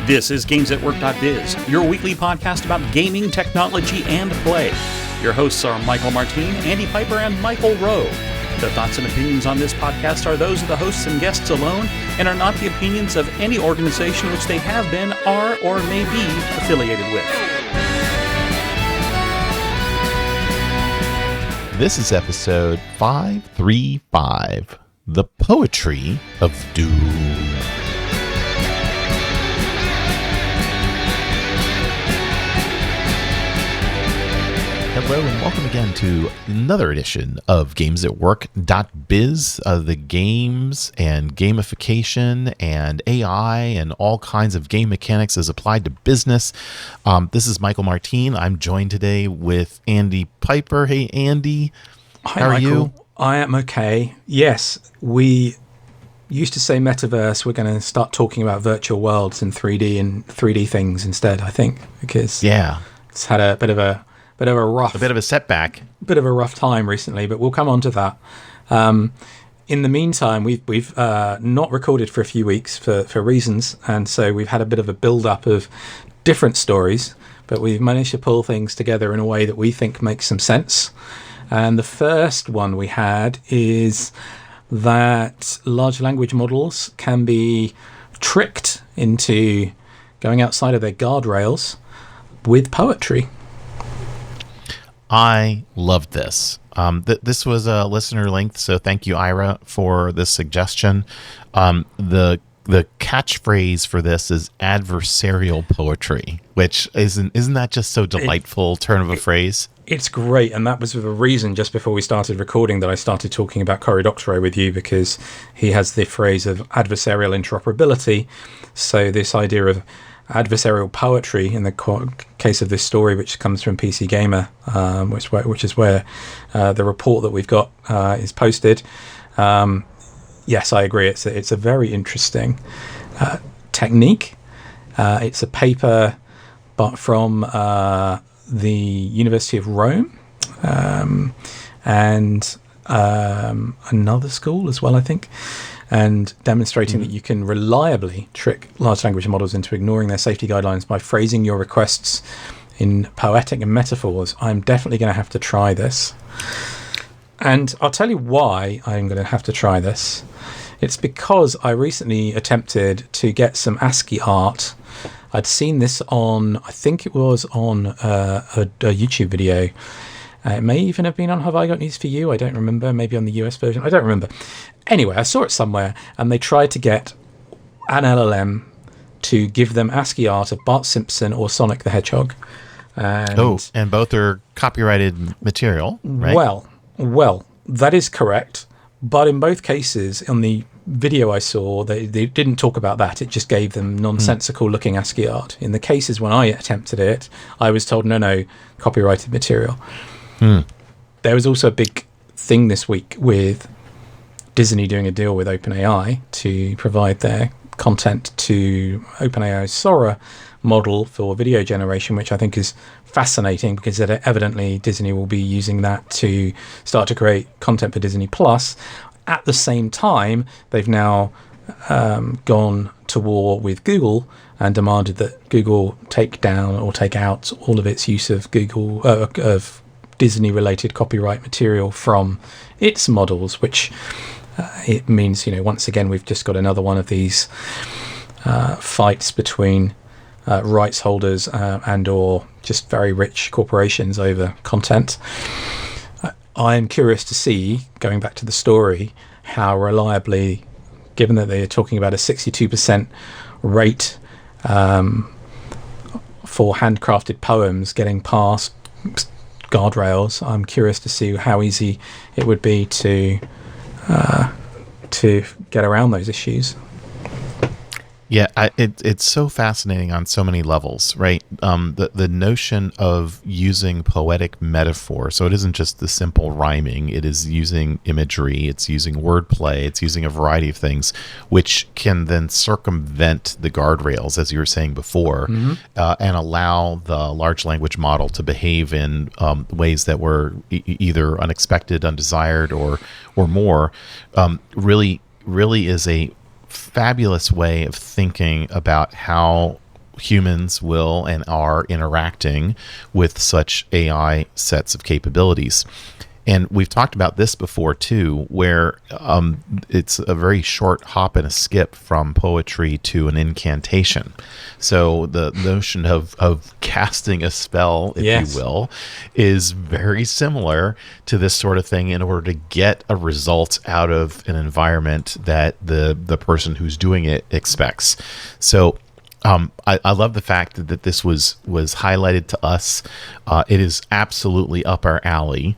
This is GamesAtWork.biz, your weekly podcast about gaming, technology, and play. Your hosts are Michael Martin, Andy Piper, and Michael Rowe. The thoughts and opinions on this podcast are those of the hosts and guests alone and are not the opinions of any organization which they have been, are, or may be affiliated with. This is episode 535, The Poetry of Doom. Hello and welcome again to another edition of GamesAtWork.biz, the games and gamification and AI and all kinds of game mechanics as applied to business. This is Michael Martin. I'm joined today with Andy Piper. Hey, Andy. Hi, how are Michael. you? I am okay. Yes, we used to say metaverse. We're going to start talking about virtual worlds and 3D things instead, I think, because it's had a bit of a setback. Bit of a rough time recently, but we'll come on to that. In the meantime, we've not recorded for a few weeks for reasons, and so we've had a bit of a build-up of different stories, but we've managed to pull things together in a way that we think makes some sense. And the first one we had is that large language models can be tricked into going outside of their guardrails with poetry. I loved this. This was a listener length, so thank you, Ira, for this suggestion. The catchphrase for this is adversarial poetry, which isn't that just so delightful turn of a phrase? It's great, and that was the reason just before we started recording that I started talking about Cory Doctorow with you, because he has the phrase of adversarial interoperability. So this idea of adversarial poetry in the case of this story, which comes from PC Gamer, which is where the report that we've got is posted. Yes, I agree. It's a very interesting technique. It's a paper, but from the University of Rome and another school as well, I think. And demonstrating that you can reliably trick large language models into ignoring their safety guidelines by phrasing your requests in poetic and metaphors. I'm definitely going to have to try this. And I'll tell you why I'm going to have to try this. It's because I recently attempted to get some ASCII art. I'd seen this on, I think it was on a YouTube video. It may even have been on Have I Got News For You? I don't remember. Maybe on the US version. I don't remember. Anyway, I saw it somewhere, and they tried to get an LLM to give them ASCII art of Bart Simpson or Sonic the Hedgehog. And both are copyrighted material, right? Well, that is correct. But in both cases, on the video I saw, they didn't talk about that. It just gave them nonsensical-looking ASCII art. In the cases when I attempted it, I was told, no, copyrighted material. There was also a big thing this week with Disney doing a deal with OpenAI to provide their content to OpenAI's Sora model for video generation, which I think is fascinating because evidently Disney will be using that to start to create content for Disney Plus. At the same time, they've now gone to war with Google and demanded that Google take down or take out all of its use of of Disney-related copyright material from its models, which it means, once again, we've just got another one of these fights between rights holders and or just very rich corporations over content. I am curious to see, going back to the story, how reliably, given that they're talking about a 62% rate for handcrafted poems getting past guardrails, I'm curious to see how easy it would be to get around those issues. Yeah, it's so fascinating on so many levels, right? The notion of using poetic metaphor, so it isn't just the simple rhyming, it is using imagery, it's using wordplay, it's using a variety of things, which can then circumvent the guardrails, as you were saying before, and allow the large language model to behave in ways that were either unexpected, undesired, or more. Really is a fabulous way of thinking about how humans will and are interacting with such AI sets of capabilities. And we've talked about this before too, where it's a very short hop and a skip from poetry to an incantation. So the notion of casting a spell, if Yes. you will, is very similar to this sort of thing in order to get a result out of an environment that the person who's doing it expects. So I love the fact that this was highlighted to us. It is absolutely up our alley.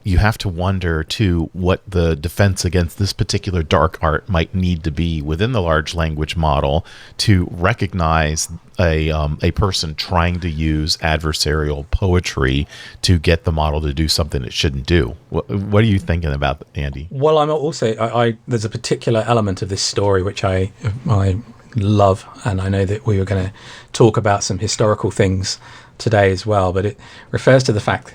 You have to wonder, too, what the defense against this particular dark art might need to be within the large language model to recognize a person trying to use adversarial poetry to get the model to do something it shouldn't do. What are you thinking about that, Andy? Well, I'm also there's a particular element of this story which I love, and I know that we were going to talk about some historical things today as well, but it refers to the fact,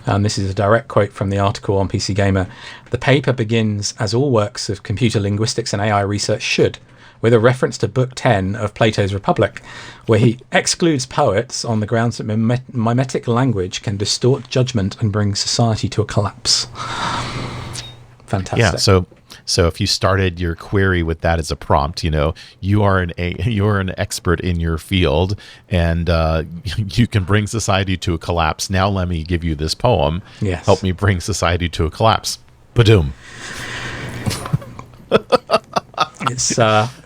and this is a direct quote from the article on PC Gamer, the paper begins as all works of computer linguistics and AI research should, with a reference to Book 10 of Plato's Republic, where he excludes poets on the grounds that mimetic language can distort judgment and bring society to a collapse. Fantastic. Yeah, so if you started your query with that as a prompt, you are an expert in your field, and you can bring society to a collapse. Now let me give you this poem. Yes. Help me bring society to a collapse. Badoom.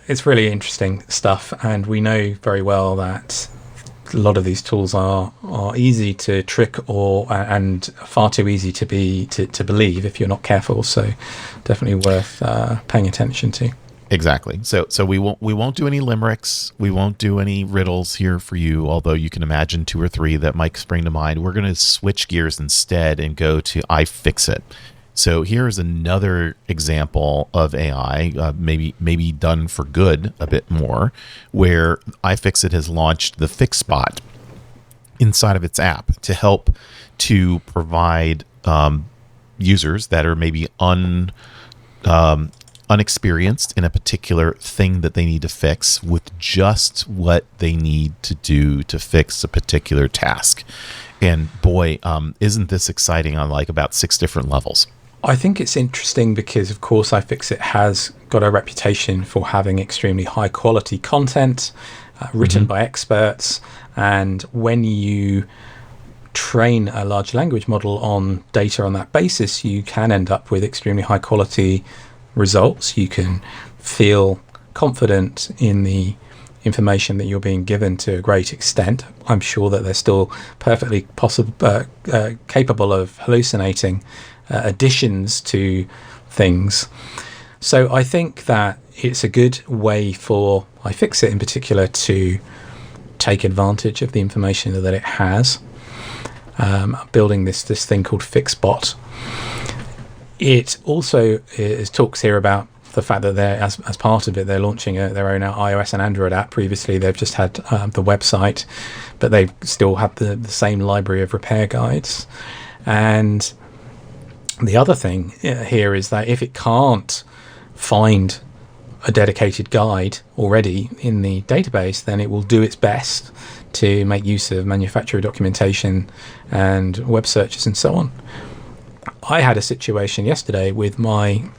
It's really interesting stuff, and we know very well that a lot of these tools are easy to trick and far too easy to believe if you're not careful. So definitely worth paying attention to. Exactly. So we won't do any limericks. We won't do any riddles here for you, although you can imagine 2 or 3 that might spring to mind. We're going to switch gears instead and go to iFixit. So here's another example of AI, maybe done for good a bit more, where iFixit has launched the FixBot inside of its app to help to provide users that are maybe unexperienced in a particular thing that they need to fix with just what they need to do to fix a particular task. And boy, isn't this exciting on like about 6 different levels. I think it's interesting because, of course, iFixit has got a reputation for having extremely high quality content written by experts. And when you train a large language model on data on that basis, you can end up with extremely high quality results. You can feel confident in the information that you're being given to a great extent. I'm sure that they're still perfectly capable of hallucinating additions to things. So I think that it's a good way for iFixit in particular to take advantage of the information that it has, building this thing called FixBot. It also talks here about the fact that they're, as part of it, they're launching their own iOS and Android app. Previously, they've just had the website, but they still have the same library of repair guides. And the other thing here is that if it can't find a dedicated guide already in the database, then it will do its best to make use of manufacturer documentation and web searches and so on. I had a situation yesterday with my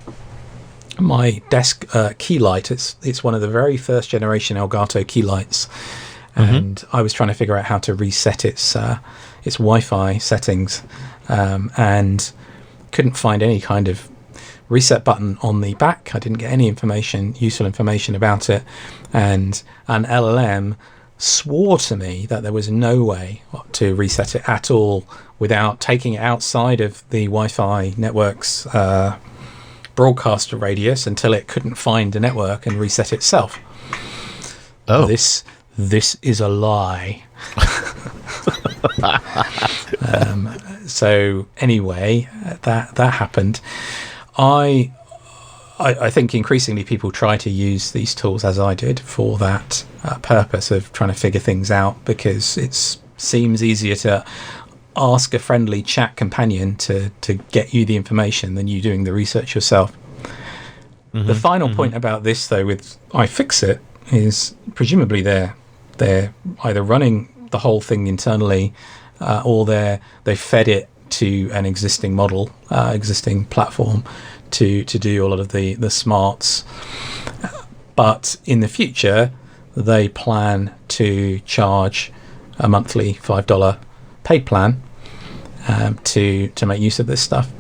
desk key light. It's one of the very first generation Elgato key lights, and I was trying to figure out how to reset its Wi-Fi settings, and couldn't find any kind of reset button on the back. I didn't get any useful information about it, and an LLM swore to me that there was no way to reset it at all without taking it outside of the Wi-Fi network's broadcaster radius until it couldn't find the network and reset itself. Oh, this is a lie. So anyway, that happened. I think increasingly people try to use these tools, as I did, for that purpose of trying to figure things out, because it seems easier to ask a friendly chat companion to get you the information than you doing the research yourself. The final point about this, though, with iFixit is presumably they're they're either running the whole thing internally, or they fed it to an existing model, existing platform to do all of the smarts. But in the future, they plan to charge a monthly $5 paid plan to make use of this stuff.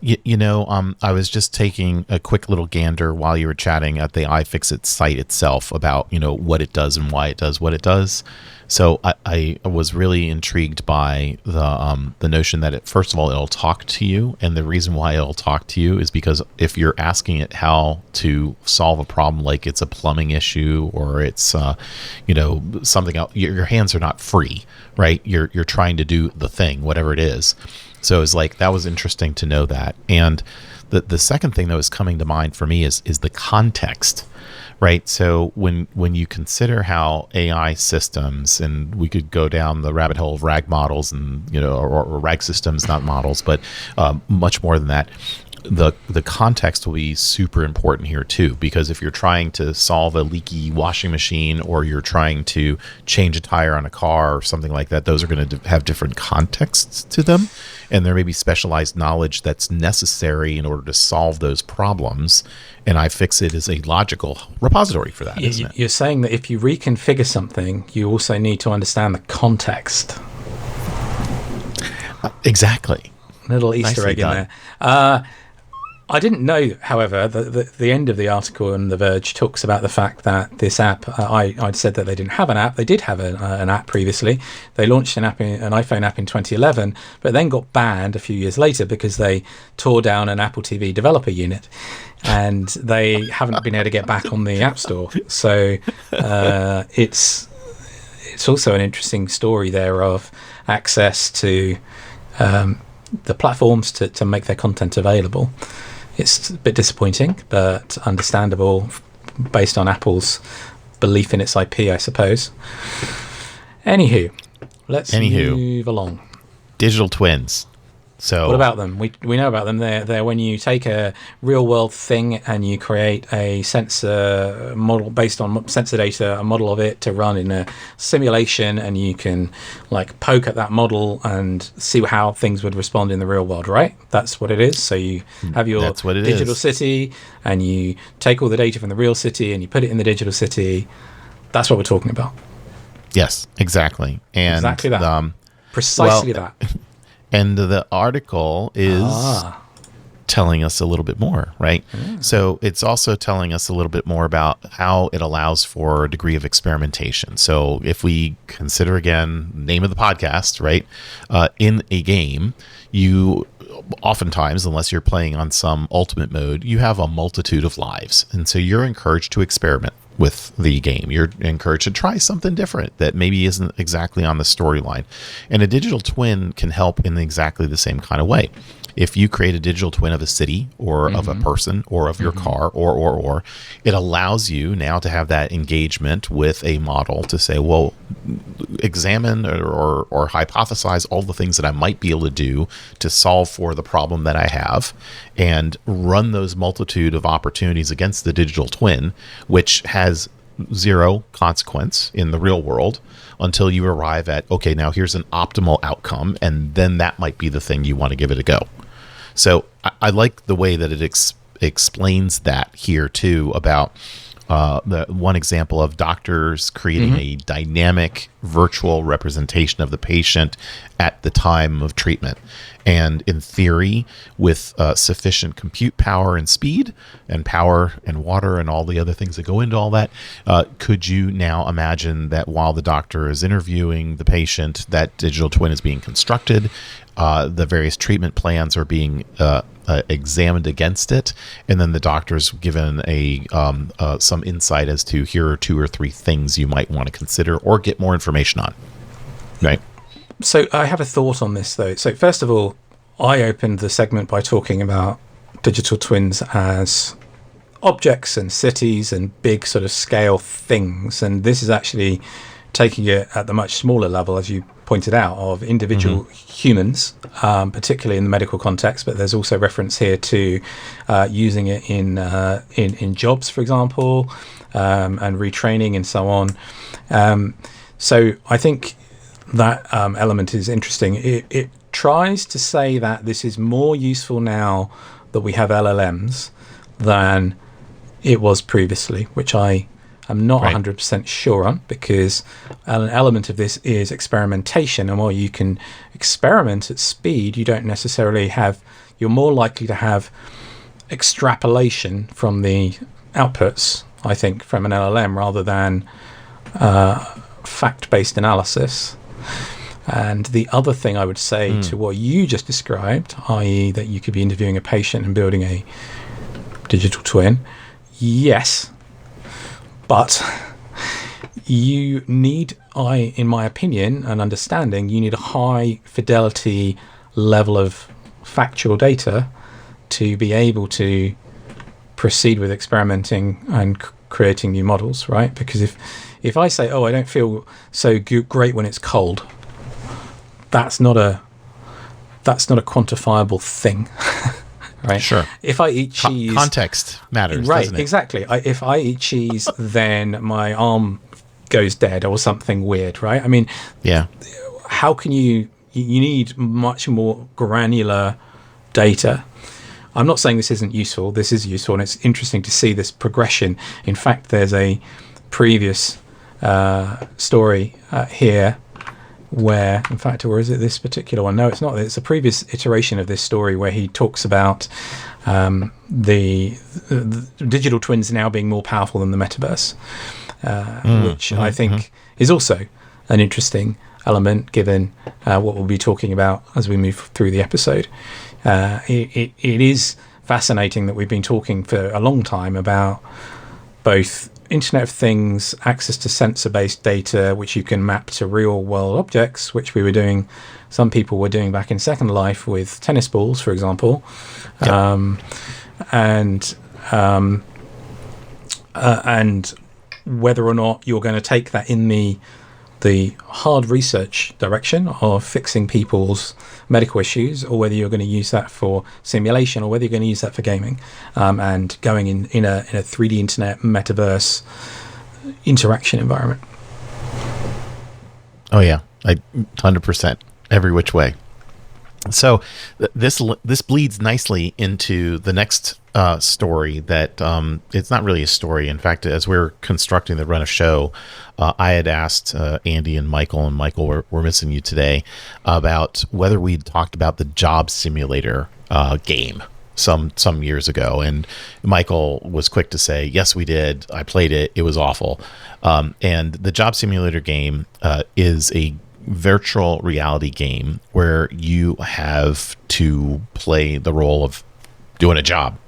I was just taking a quick little gander while you were chatting at the iFixit site itself about, what it does and why it does what it does. So I was really intrigued by the notion that first of all, it'll talk to you. And the reason why it'll talk to you is because if you're asking it how to solve a problem, like it's a plumbing issue or it's, something else, your hands are not free, right? You're trying to do the thing, whatever it is. So it's like, that was interesting to know that. And the second thing that was coming to mind for me is the context, right? So when you consider how AI systems, and we could go down the rabbit hole of RAG models and, or RAG systems, not models, but much more than that, the context will be super important here too, because if you're trying to solve a leaky washing machine or you're trying to change a tire on a car or something like that, those are going to have different contexts to them, and there may be specialized knowledge that's necessary in order to solve those problems, and iFixit is a logical repository for that, isn't it? You're saying that if you reconfigure something, you also need to understand the context. Exactly. Little Easter egg in there. I didn't know, however, that the end of the article in The Verge talks about the fact that this app, I'd said that they didn't have an app. They did have an app previously. They launched an iPhone app in 2011, but then got banned a few years later because they tore down an Apple TV developer unit, and they haven't been able to get back on the App Store. So it's also an interesting story there of access to the platforms to make their content available. It's a bit disappointing, but understandable based on Apple's belief in its IP, I suppose. Anywho, let's move along. Digital twins. So what about them? We know about them. They're when you take a real world thing and you create a sensor model based on sensor data, a model of it to run in a simulation, and you can poke at that model and see how things would respond in the real world, right? That's what it is. So you have your digital city, and you take all the data from the real city and you put it in the digital city. That's what we're talking about. Yes, exactly. And exactly that. Precisely that. And the article is telling us a little bit more, right? So it's also telling us a little bit more about how it allows for a degree of experimentation. So if we consider, again, name of the podcast, right? In a game, you oftentimes, unless you're playing on some ultimate mode, you have a multitude of lives. And so you're encouraged to experiment with the game. You're encouraged to try something different that maybe isn't exactly on the storyline. And a digital twin can help in exactly the same kind of way. If you create a digital twin of a city or of a person or of your car or, it allows you now to have that engagement with a model to say, well, examine or hypothesize all the things that I might be able to do to solve for the problem that I have, and run those multitude of opportunities against the digital twin, which has zero consequence in the real world until you arrive at, okay, now here's an optimal outcome, and then that might be the thing you want to give it a go. So I like the way that it explains that here too, about the one example of doctors creating a dynamic virtual representation of the patient at the time of treatment. And in theory, with sufficient compute power and speed and power and water and all the other things that go into all that, could you now imagine that while the doctor is interviewing the patient, that digital twin is being constructed, the various treatment plans are being examined against it, and then the doctor's given some insight as to here are 2 or 3 things you might want to consider or get more information on, right? So I have a thought on this, though. So first of all, I opened the segment by talking about digital twins as objects and cities and big sort of scale things, and this is actually taking it at the much smaller level, as you pointed out, of individual humans, particularly in the medical context. But there's also reference here to using it in jobs, for example, and retraining and so on. So I think that element is interesting. It tries to say that this is more useful now that we have LLMs than it was previously, which I am not 100% sure on, because an element of this is experimentation. And while you can experiment at speed, you don't necessarily you're more likely to have extrapolation from the outputs, I think, from an LLM rather than fact-based analysis. And the other thing I would say to what you just described, i.e. that you could be interviewing a patient and building a digital twin, yes, but you need, in my opinion and understanding, you need a high fidelity level of factual data to be able to proceed with experimenting and creating new models, right? Because if I say, I don't feel so great when it's cold, that's not a quantifiable thing, right? Sure. If I eat cheese, context matters, right? doesn't it? Exactly. If I eat cheese, then my arm goes dead or something weird, right? I mean, yeah. How can you need much more granular data? I'm not saying this isn't useful. This is useful, and it's interesting to see this progression. In fact, there's a previous story here where, in fact, or is it this particular one? No, it's not. It's a previous iteration of this story where he talks about the digital twins now being more powerful than the metaverse, which I think is also an interesting element, given what we'll be talking about as we move through the episode. It is fascinating that we've been talking for a long time about both Internet of Things, access to sensor-based data, which you can map to real-world objects, which some people were doing back in Second Life with tennis balls, for example. Yep. And whether or not you're going to take that in the hard research direction of fixing people's medical issues, or whether you're going to use that for simulation, or whether you're going to use that for gaming, and going in a 3D internet metaverse interaction environment. Oh yeah, 100%, every which way. So this bleeds nicely into the next story that it's not really a story. In fact, as we're constructing the Run of Show, I had asked Andy and Michael, we're missing you today, about whether we'd talked about the job simulator game some years ago. And Michael was quick to say, yes, we did. I played it. It was awful. And the job simulator game is a virtual reality game where you have to play the role of doing a job.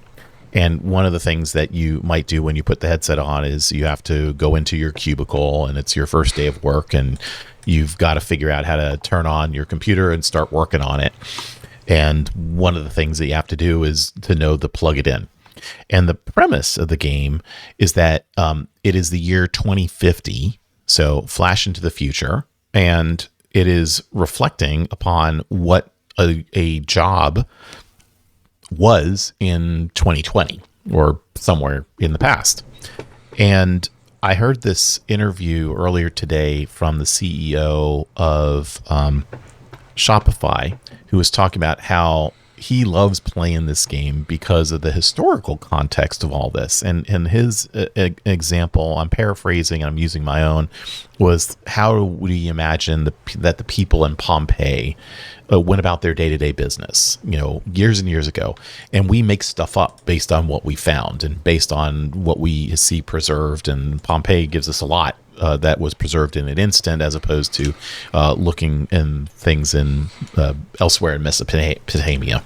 And one of the things that you might do when you put the headset on is you have to go into your cubicle, and it's your first day of work, and you've got to figure out how to turn on your computer and start working on it. And one of the things that you have to do is to know to plug it in. And the premise of the game is that it is the year 2050, so flash into the future, and it is reflecting upon what a job was in 2020 or somewhere in the past. And I heard this interview earlier today from the CEO of Shopify, who was talking about how he loves playing this game because of the historical context of all this. And his example, I'm paraphrasing and I'm using my own, was how would he imagine that the people in Pompeii went about their day-to-day business, years and years ago. And we make stuff up based on what we found and based on what we see preserved. And Pompeii gives us a lot that was preserved in an instant, as opposed to looking in things in elsewhere in Mesopotamia.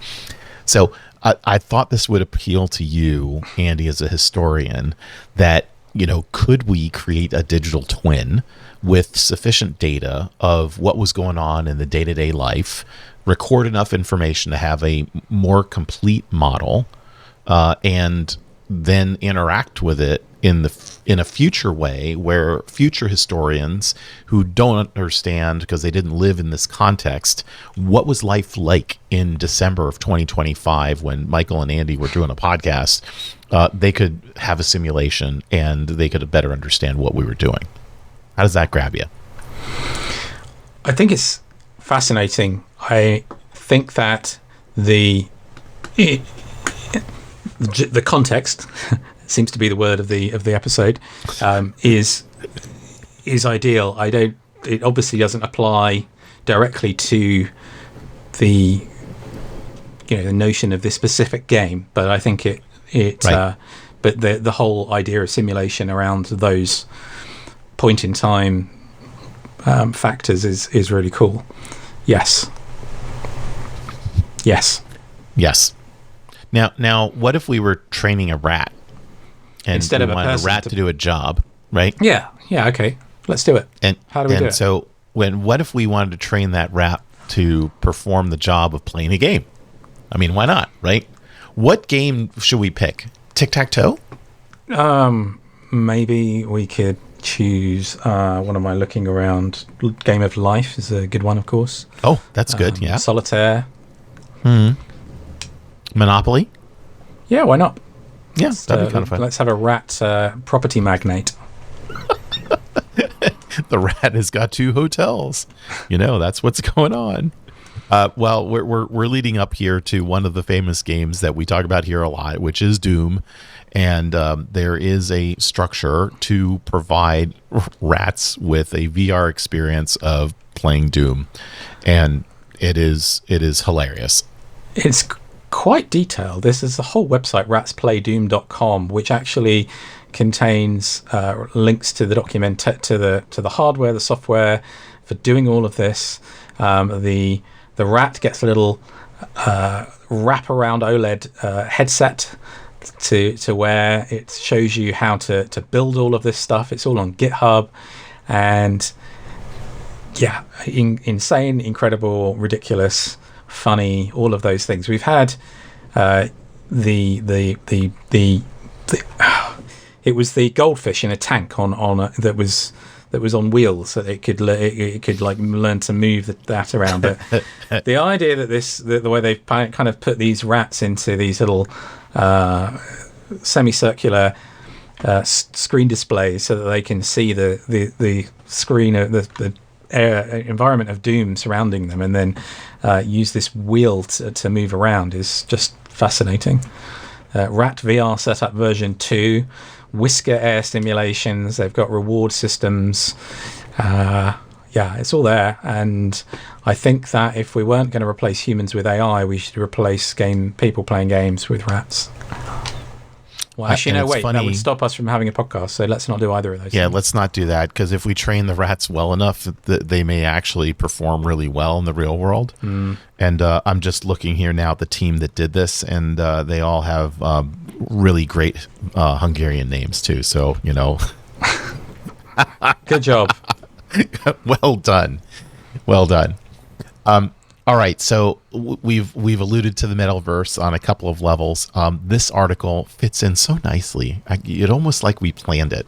So I thought this would appeal to you, Andy, as a historian, that, could we create a digital twin with sufficient data of what was going on in the day-to-day life, record enough information to have a more complete model, and then interact with it in a future way, where future historians who don't understand, because they didn't live in this context, what was life like in December of 2025 when Michael and Andy were doing a podcast, they could have a simulation and they could better understand what we were doing. How does that grab you? I think it's fascinating. I think that the context seems to be the word of the episode, is ideal. It obviously doesn't apply directly to the notion of this specific game, but I think it right. But the whole idea of simulation around those point in time factors is really cool. Yes. Now, what if we were training a rat and instead of a wanted a rat to do a job, right? Yeah. Okay. Let's do it. And how do we do it? So, what if we wanted to train that rat to perform the job of playing a game? I mean, why not, right? What game should we pick? Tic-tac-toe? Maybe we could choose, what am I looking around? Game of Life is a good one, of course. Oh, that's good, yeah. Solitaire. Monopoly? Yeah, why not? Yeah, that'd be kind of fun. Let's have a rat property magnate. The rat has got 2 hotels. That's what's going on. Well, we're leading up here to one of the famous games that we talk about here a lot, which is Doom. And there is a structure to provide rats with a VR experience of playing Doom. And it is hilarious. It's quite detailed. This is the whole website, ratsplaydoom.com, which actually contains links to the to the hardware, the software for doing all of this. The rat gets a little wrap-around OLED headset to where it shows you how to build all of this stuff. It's all on GitHub, and yeah, insane, incredible, ridiculous, funny, all of those things. We've had it was the goldfish in a tank that was on wheels, so it could like learn to move that around. But the idea that the way they've kind of put these rats into these little semicircular screen displays so that they can see the screen of the environment of Doom surrounding them, and then use this wheel to move around is just fascinating. Rat VR setup version 2, Whisker air simulations. They've got reward systems. Yeah, it's all there. And I think that if we weren't going to replace humans with AI, we should replace people playing games with rats. Well, actually, no, wait. Funny. That would stop us from having a podcast, so let's not do either of those. Yeah, let's not do that, because if we train the rats well enough, they may actually perform really well in the real world. And I'm just looking here now at the team that did this, and they all have really great Hungarian names, too. So, Good job. Well done. Well done. All right, so we've alluded to the metaverse on a couple of levels. This article fits in so nicely. It's almost like we planned it.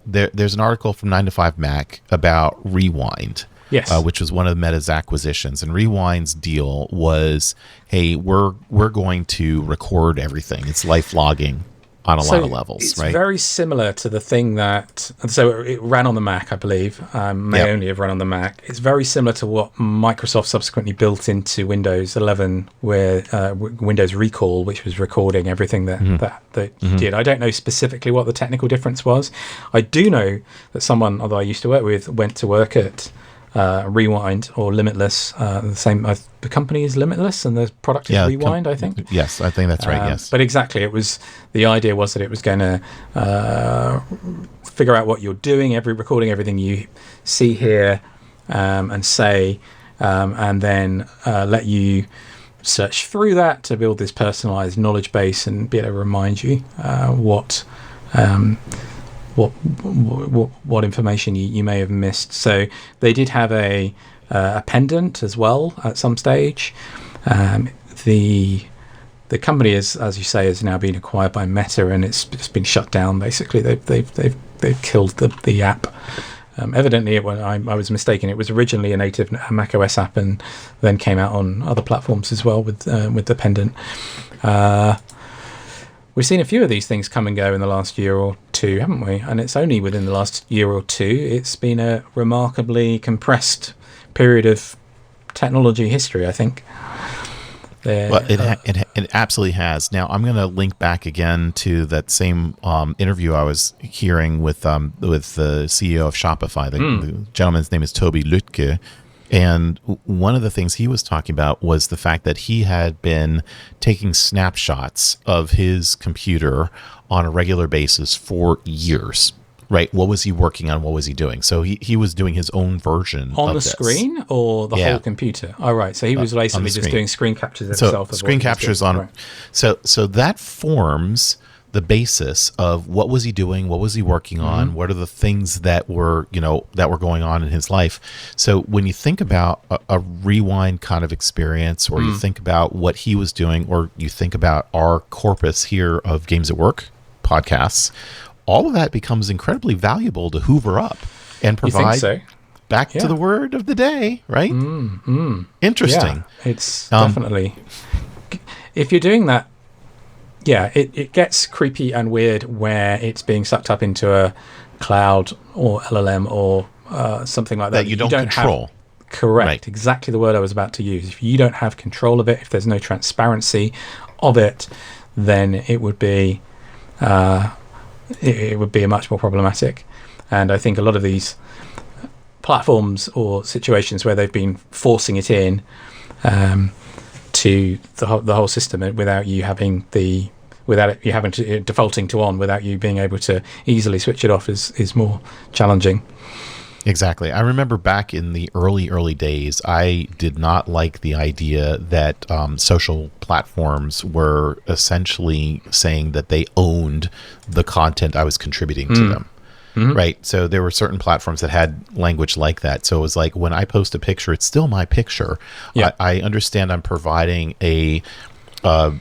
There's an article from 9to5Mac about Rewind, yes, which was one of Meta's acquisitions. And Rewind's deal was, hey, we're going to record everything. It's life logging on a lot of levels, it's right? It's very similar to the thing so it ran on the Mac, I believe, only have run on the Mac. It's very similar to what Microsoft subsequently built into Windows 11, where Windows Recall, which was recording everything that did. I don't know specifically what the technical difference was. I do know that someone that I used to work with went to work at Rewind or Limitless. The company is Limitless and the product is Rewind, I think. Yes, I think that's right. Yes, but exactly, the idea was that it was going to figure out what you're doing, recording everything you see, hear, and say, and then let you search through that to build this personalized knowledge base and be able to remind you what information you may have missed. So they did have a pendant as well at some stage. The company is, as you say, has now been acquired by Meta, and it's been shut down. Basically, they've killed the app. Evidently, I was mistaken. It was originally a native macOS app, and then came out on other platforms as well with the pendant. we've seen a few of these things come and go in the last year or two, haven't we? And it's only within the last year or two. It's been a remarkably compressed period of technology history, I think. Well, it absolutely has. Now, I'm going to link back again to that same interview I was hearing with the CEO of Shopify. The gentleman's name is Toby Lütke. And one of the things he was talking about was the fact that he had been taking snapshots of his computer on a regular basis for years. Right. What was he working on? What was he doing? So he was doing his own version on of the this. Screen or the whole computer? Oh, right. So he was basically just doing screen captures of himself. So screen captures on. Right. So that forms the basis of what was he doing? What was he working on? What are the things that were going on in his life? So when you think about a rewind kind of experience, or you think about what he was doing, or you think about our corpus here of Games at Work podcasts, all of that becomes incredibly valuable to hoover up and provide back to the word of the day, right? Interesting. Yeah, it's definitely... If you're doing that, it gets creepy and weird where it's being sucked up into a cloud or LLM or something like that. That you don't control. Correct. Right. Exactly the word I was about to use. If you don't have control of it, if there's no transparency of it, then it would be... it would be much more problematic. And I think a lot of these platforms or situations where they've been forcing it in to the whole system without you having defaulting to on, without you being able to easily switch it off is more challenging. Exactly. I remember back in the early days, I did not like the idea that social platforms were essentially saying that they owned the content I was contributing to them. Right. So there were certain platforms that had language like that. So it was like, when I post a picture, it's still my picture. Yeah. I understand I'm providing a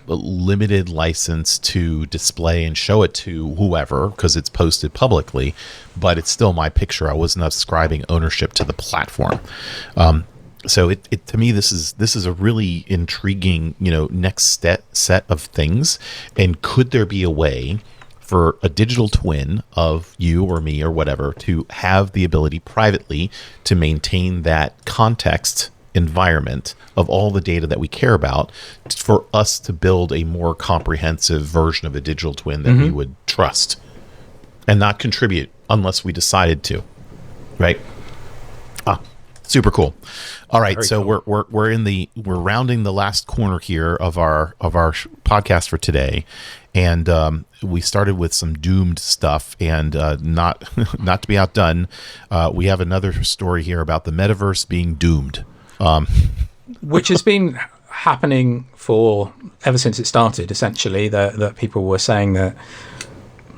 limited license to display and show it to whoever because it's posted publicly, but it's still my picture. I wasn't ascribing ownership to the platform. So it to me, this is a really intriguing, next set of things. And could there be a way for a digital twin of you or me or whatever to have the ability privately to maintain that context environment of all the data that we care about, for us to build a more comprehensive version of a digital twin that we would trust and not contribute unless we decided to, right? Super cool. All right. Very so cool. we're rounding the last corner here of our podcast for today. And we started with some doomed stuff, and not to be outdone, we have another story here about the metaverse being doomed. Which has been happening for ever since it started, essentially, that people were saying that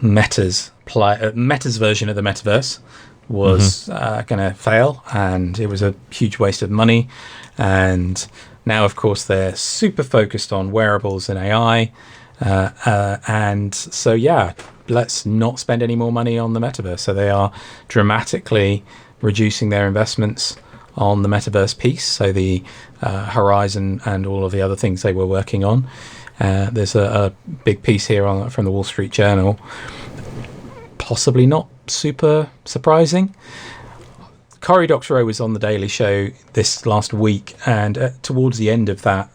Meta's version of the metaverse was going to fail, and it was a huge waste of money. And now, of course, they're super focused on wearables and AI. And so, let's not spend any more money on the metaverse. So they are dramatically reducing their investments on the metaverse piece, so the Horizon and all of the other things they were working on. There's a big piece here from the Wall Street Journal, possibly not super surprising. Cory Doctorow was on the Daily Show this last week, and towards the end of that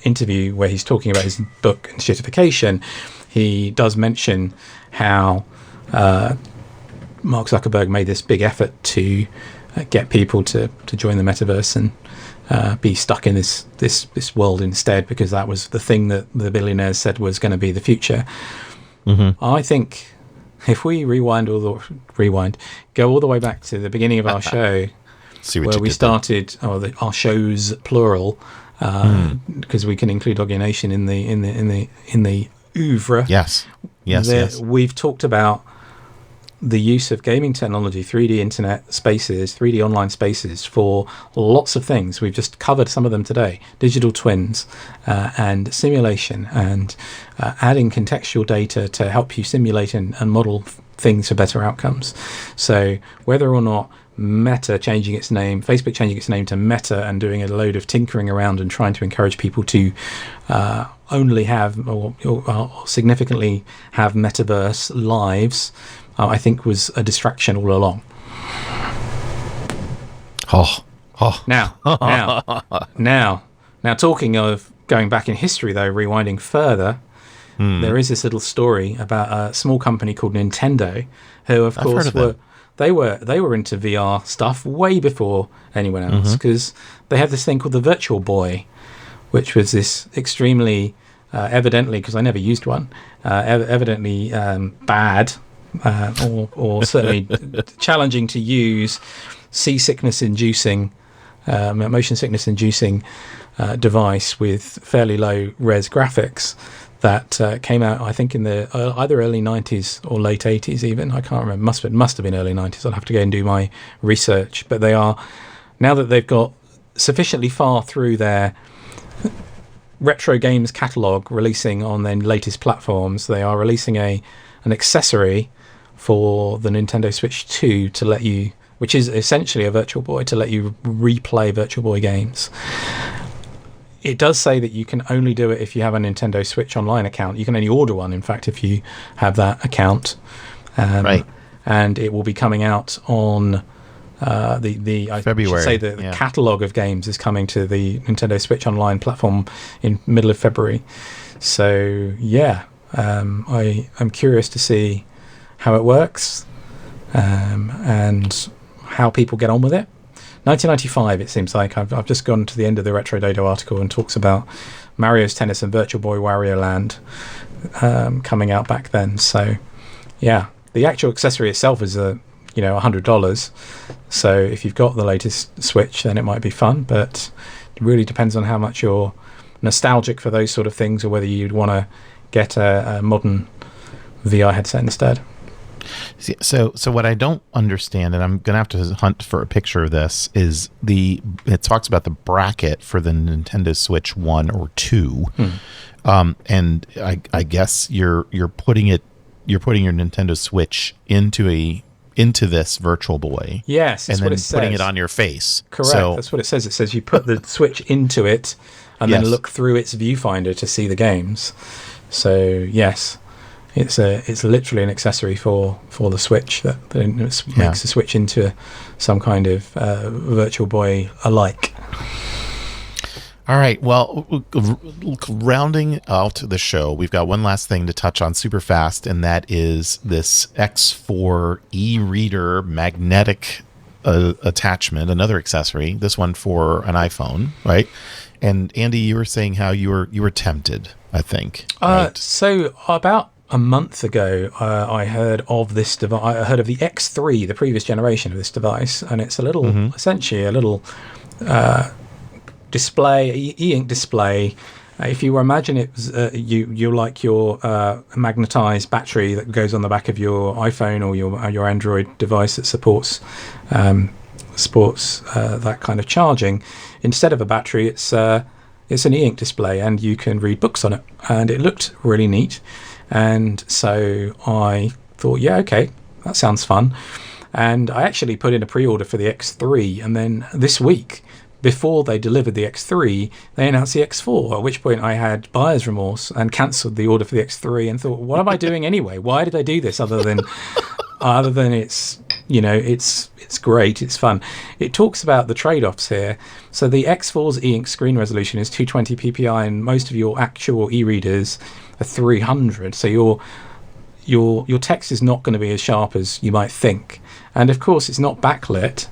interview where he's talking about his book and shitification, he does mention how Mark Zuckerberg made this big effort to get people to join the metaverse and be stuck in this world instead, because that was the thing that the billionaires said was going to be the future. I think if we go all the way back to the beginning of our show, where we started, our shows plural, because we can include Audio Nation in the oeuvre. Yes. We've talked about the use of gaming technology, 3D internet spaces, 3D online spaces for lots of things. We've just covered some of them today. Digital twins and simulation, and adding contextual data to help you simulate and model things for better outcomes. So whether or not Meta changing its name, Facebook changing its name to Meta, and doing a load of tinkering around and trying to encourage people to only have or significantly have metaverse lives, I think was a distraction all along. Now, talking of going back in history, though, rewinding further, there is this little story about a small company called Nintendo, who, of course, were into VR stuff way before anyone else, because they have this thing called the Virtual Boy, which was this extremely, evidently, because I never used one, evidently bad or certainly challenging to use, motion sickness inducing device with fairly low res graphics that came out, I think, in the either early 90s or late 80s even. I can't remember. Must have been early 90s. I'll have to go and do my research. But they are, now that they've got sufficiently far through their retro games catalogue releasing on their latest platforms, they are releasing an accessory for the Nintendo Switch 2 to let you, which is essentially a Virtual Boy, to let you replay Virtual Boy games. It does say that you can only do it if you have a Nintendo Switch Online account. You can only order one, in fact, if you have that account. Right. And it will be coming out on February. I should say the catalogue of games is coming to the Nintendo Switch Online platform in middle of February. So, I'm curious to see how it works and how people get on with it. 1995, it seems like. I've just gone to the end of the Retro Dodo article and talks about Mario's Tennis and Virtual Boy Wario Land coming out back then. So, yeah, the actual accessory itself is $100. So if you've got the latest Switch, then it might be fun. But it really depends on how much you're nostalgic for those sort of things, or whether you'd want to get a modern VR headset instead. So what I don't understand, and I'm going to have to hunt for a picture of this, is it talks about the bracket for the Nintendo Switch 1 or 2. And I guess you're putting your Nintendo Switch into this Virtual Boy. Yes, and that's then what it says. Putting it on your face. Correct. That's what it says. It says you put the Switch into it and then look through its viewfinder to see the games. So yes. It's literally an accessory for the Switch that makes the Switch into some kind of Virtual Boy alike. All right. Well, rounding out the show, we've got one last thing to touch on super fast, and that is this X4 e-reader magnetic attachment, another accessory. This one for an iPhone, right? And Andy, you were saying how you were tempted, I think. Right? So about a month ago, I heard of this device. I heard of the X3, the previous generation of this device, and it's essentially a little display, e-ink display. If you imagine it was you like your magnetized battery that goes on the back of your iPhone or your Android device that supports that kind of charging. Instead of a battery, it's an e-ink display, and you can read books on it, and it looked really neat. And so I thought, okay, that sounds fun. And I actually put in a pre-order for the X3. And then this week, before they delivered the X3, they announced the X4, at which point I had buyer's remorse and cancelled the order for the X3 and thought, what am I doing anyway? Why did I do this other than it's, it's great, it's fun. It talks about the trade-offs here. So the X4's e-ink screen resolution is 220 ppi, and most of your actual e-readers are 300. So your text is not going to be as sharp as you might think. And of course, it's not backlit.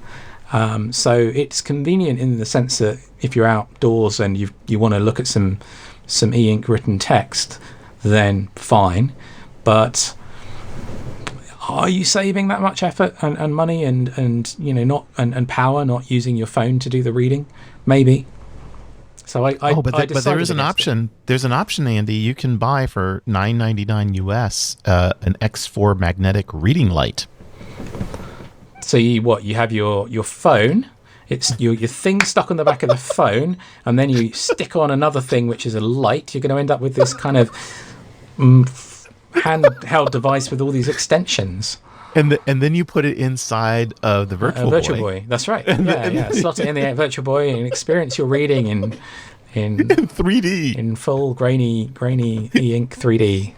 So it's convenient in the sense that if you're outdoors and you want to look at some e-ink written text, then fine. But are you saving that much effort and money and power not using your phone to do the reading? Maybe. So but there is an option. There's an option, Andy. You can buy for $9.99 US an X4 magnetic reading light. So you have your phone. It's your thing stuck on the back of the phone, and then you stick on another thing which is a light. You're going to end up with this kind of handheld device with all these extensions. And then you put it inside of the Virtual Boy. That's right. Yeah. Slot it in the Virtual Boy and experience your reading in 3D, in full grainy e-ink 3D.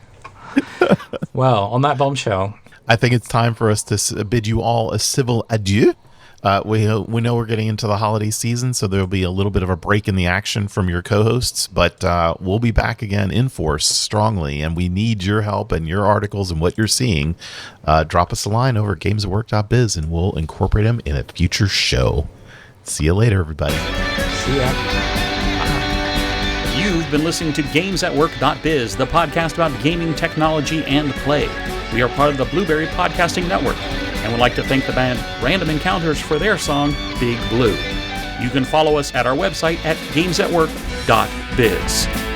Well, on that bombshell, I think it's time for us to bid you all a civil adieu. We know we're getting into the holiday season, so there'll be a little bit of a break in the action from your co-hosts, but we'll be back again in force strongly, and we need your help and your articles and what you're seeing. Drop us a line over at gamesatwork.biz, and we'll incorporate them in a future show. See you later, everybody. See ya. You've been listening to gamesatwork.biz, the podcast about gaming technology and play. We are part of the Blueberry Podcasting Network, and would like to thank the band Random Encounters for their song, Big Blue. You can follow us at our website at gamesatwork.biz.